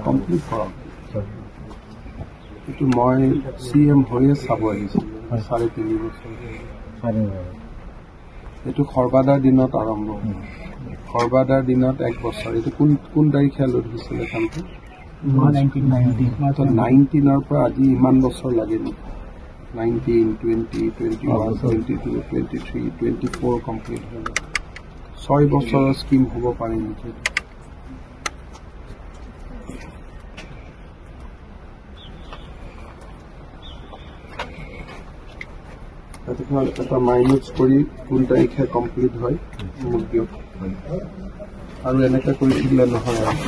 Complete কৰক এইটো মই CM হৈয়ে চাব আহিছিলোঁ 3.5 বছৰ এইটো খৰবাদাৰ দিনত আৰম্ভ খৰবাদাৰ দিনত 1 বছৰ এইটো কোন তাৰিখে লোড হৈছিলে কামটো 19ৰ পৰা আজি ইমান বছৰ লাগে নেকি 19, 20, 21, 22, 23, 24 কমপ্লিট হৈ গ'ল 6 বছৰৰ স্কিম হ'ব পাৰে নেকি এটা মাইনাছ কৰি কোন তাৰিখে কমপ্লিট হয় মোক দিয়ক আৰু এনেকৈ কৰি থাকিলে নহয় আৰু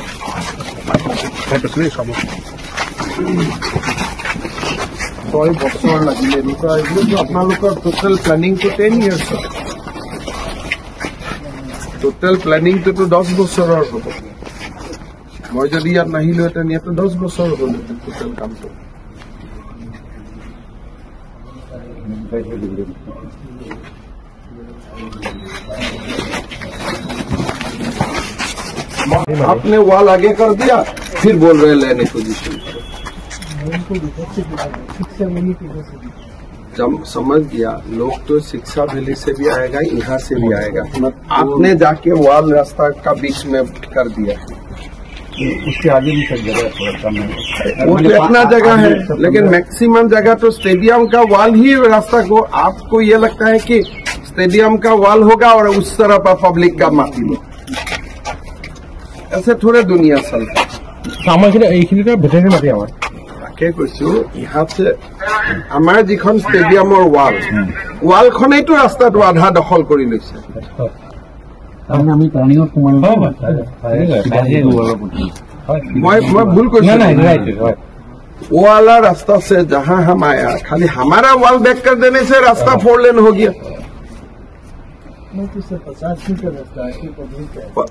6 বছৰ লাগিলে এনেকুৱা এইটো আপোনালোকৰ টোটেল প্লেনিংটো 10 years টোটেল প্লেনিংটোতো 10 বছৰৰ হ'ব মই যদি ইয়াত নাহিলোহেঁতেন ইয়াতো 10 বছৰ হ'ল টোটেল কামটো आपने वॉल आगे कर दिया फिर बोल रहे लेने पोजीशन जब समझ गया लोग तो शिक्षा वैली से भी आएगा यहाँ से भी आएगा आपने जाके वॉल रास्ता का बीच में कर दिया उसके आगे भी सब जगह वो तो अपना जगह है लेकिन मैक्सिमम जगह तो स्टेडियम का वॉल ही रास्ता को आपको ये लगता है कि स्टेडियम का वॉल होगा और उस तरफ पब्लिक का माफी लो ऐसे थोड़े दुनिया चलता তাকে কৈছো ইহাতে আমাৰ যিখন ষ্টেডিয়ামৰ ৱালখনেইতো ৰাস্তাটো আধা দখল কৰি লৈছে আমি मैं भूल कर वो वाला रास्ता से जहां हम आया खाली हमारा वॉल बैक कर देने से रास्ता 4 लेन हो गया 50 मीटर रास्ता है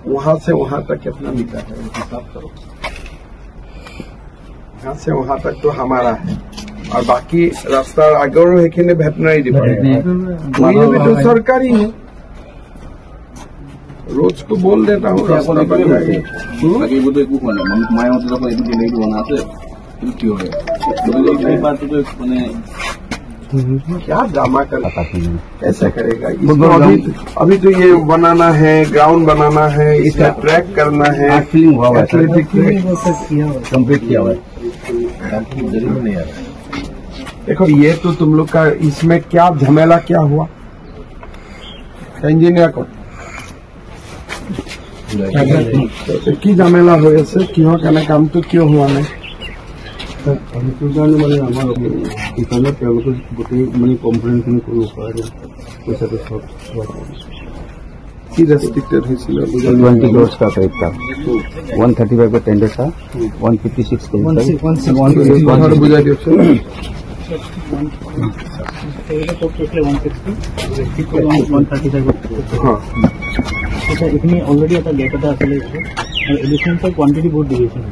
वहां से वहां तक कितना मीटर है हिसाब करो यहाँ से वहां तक तो हमारा है और बाकी रास्ता आगे वेटनरी डिपार्टमेंट भी तो सरकारी है रोज को बोल देता हूँ रास्ता बन जाएगा क्या ड्रामा करता कैसे करेगा अभी तो ये बनाना है ग्राउंड बनाना है इसका ट्रैक करना है एथलेटिक कंप्लीट किया हुआ है देखो ये तो तुम लोग का इसमें क्या झमेला क्या हुआ इंजीनियर को কি ঝামেলা হৈ আছে কিহৰ কাৰণে কামটো কিয় হোৱা নাই সেইটো কাৰণে মানে আমাৰ ইফালে তেওঁলোকে গোটেই মানে কমপ্লেইনখিনি কৰিব পাৰে পইচাটো সব কি ৰেষ্ট্ৰিক্টেড হৈছিল 20 crores का टाइप का 135 का टेंडर था 156 का বুজাই দিয়কচোন ऑलरेडी आता गेट आता एडिशनल पर क्वांटिटी बहुत डिविएशन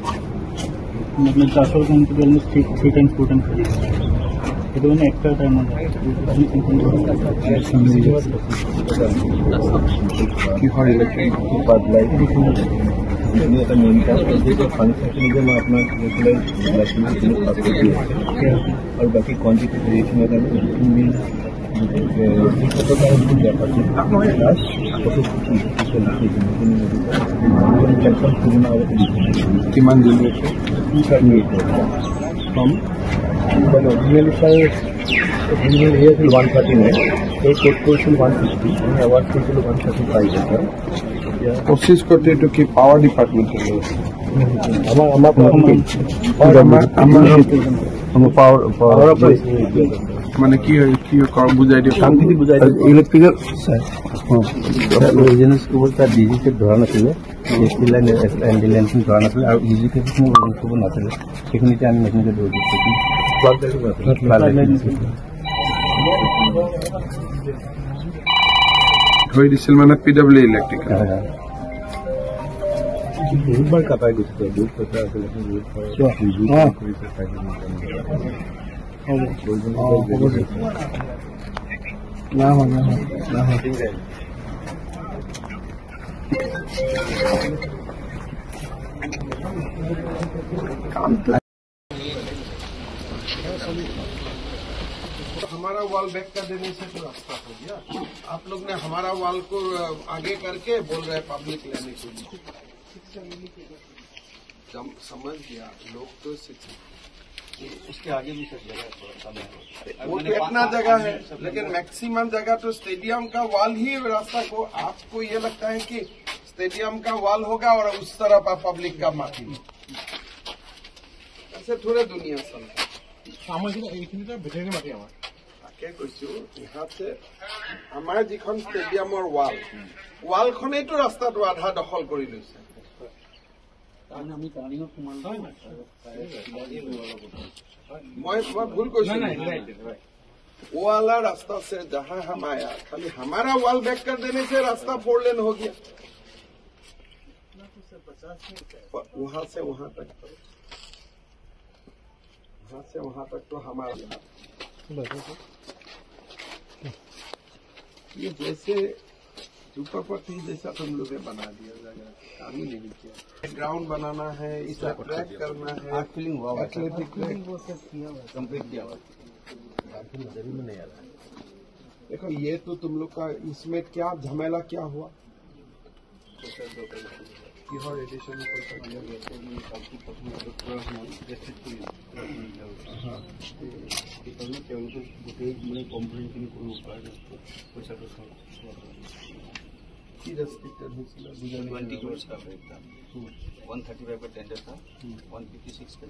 मतलब 400 quantity almost 3 times 4 times itu kan extra time কি হয় electric pipeline ini akan minta untuk function ini मैं अपना और बाकी क्वांटिटी क्रिएशन अगर কিমান দিন हम originally sir here till 139 एक कोट कोर्स 160 and award कोर्स 135 है सर 25 কোটি to কি পাওয়ার ডিপার্টমেন্ট हम पावर মানে কি কি বুঝাই দিও কামখিনি বুঝাই ইলেকট্রিক্যাল রিজনেন্স को बोलता डीजी से ধৰা নাছিল এসটি লাইন এন্ড লাইন ধৰা নাছিল আৰু ইজি কে কোনো কৰিব নাছিল সেইখিনিতে আমি মেচিনকে ধৰি দিছো ধৰি দিছিল মানে পিডব্লিউ ইলেক্ট্ৰিক एक बार कटाई दिखते दूध पता है ना हो हमारा वॉल बैक कर देने से तो रास्ता हो गया। आप लोग ने हमारा वॉल को आगे करके बोल रहे हैं पब्लिक लेने के लिए। समझ गया लोग तो उसके आगे भी सब जगह वो तो इतना जगह है, लेकिन मैक्सिमम जगह तो स्टेडियम का वॉल ही रास्ता को। आपको ये लगता है कि स्टेडियम का वॉल होगा और उस तरफ पब्लिक का माटी, ऐसे थोड़े दुनिया चलता। তাকে কৈছো ইহাতে আমাৰ যিখন ষ্টেডিয়ামৰ ৱালখনেইতো ৰাস্তাটো আধা দখল কৰি লৈছে। मैं भूल कोई वो वाला रास्ता से जहां हम आया, खाली हमारा वॉल बैक कर देने से रास्ता 4 लेन हो गया। वहां से वहां तक, वहां से वहां तक तो हमारा ये जैसे झुप्पापट्टी जैसा तुम लोग ने बना दिया जाएगा, काम ही नहीं किया। ग्राउंड बनाना है, इसे ट्रैक करना है, एथलेटिक कंप्लीट किया हुआ। देखो ये तो तुम लोग का इसमें क्या झमेला क्या हुआ? एडिशन की रेस्ट्रिक्टेड হৈছিল 20 crores का रेट था, 135 का टेंडर था, 156 का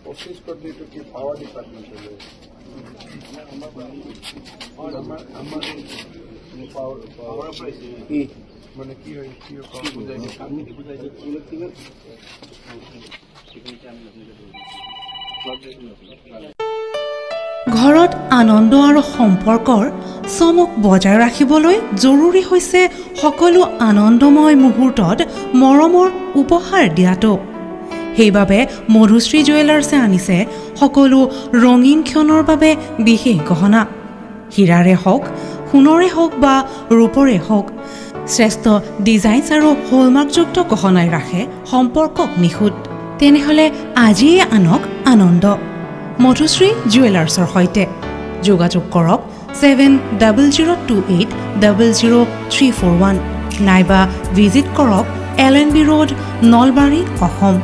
कोशिश कर दी तो कि पावर डिपार्टमेंट মানে কি হয় ঘৰত আনন্দ আৰু সম্পৰ্কৰ চমক বজাই ৰাখিবলৈ জৰুৰী হৈছে সকলো আনন্দময় মুহূৰ্তত মৰমৰ উপহাৰ দিয়াটো। সেইবাবে মধুশ্ৰী জুৱেলাৰ্ছে আনিছে সকলো ৰঙীন ক্ষণৰ বাবে বিশেষ গহনা। হীৰাৰে হওক, সোণৰে হওক বা ৰূপৰে হওক, শ্ৰেষ্ঠ ডিজাইনছ আৰু হলমাৰ্কযুক্ত গহনাই ৰাখে সম্পৰ্কক নিখুঁত। তেনেহ'লে আজিয়ে আনক আনন্দ মধুশ্ৰী জুৱেলাৰ্ছৰ সৈতে। যোগাযোগ কৰক 7028000341 নাইবা ভিজিট কৰক LNB ৰোড, নলবাৰী, অসম।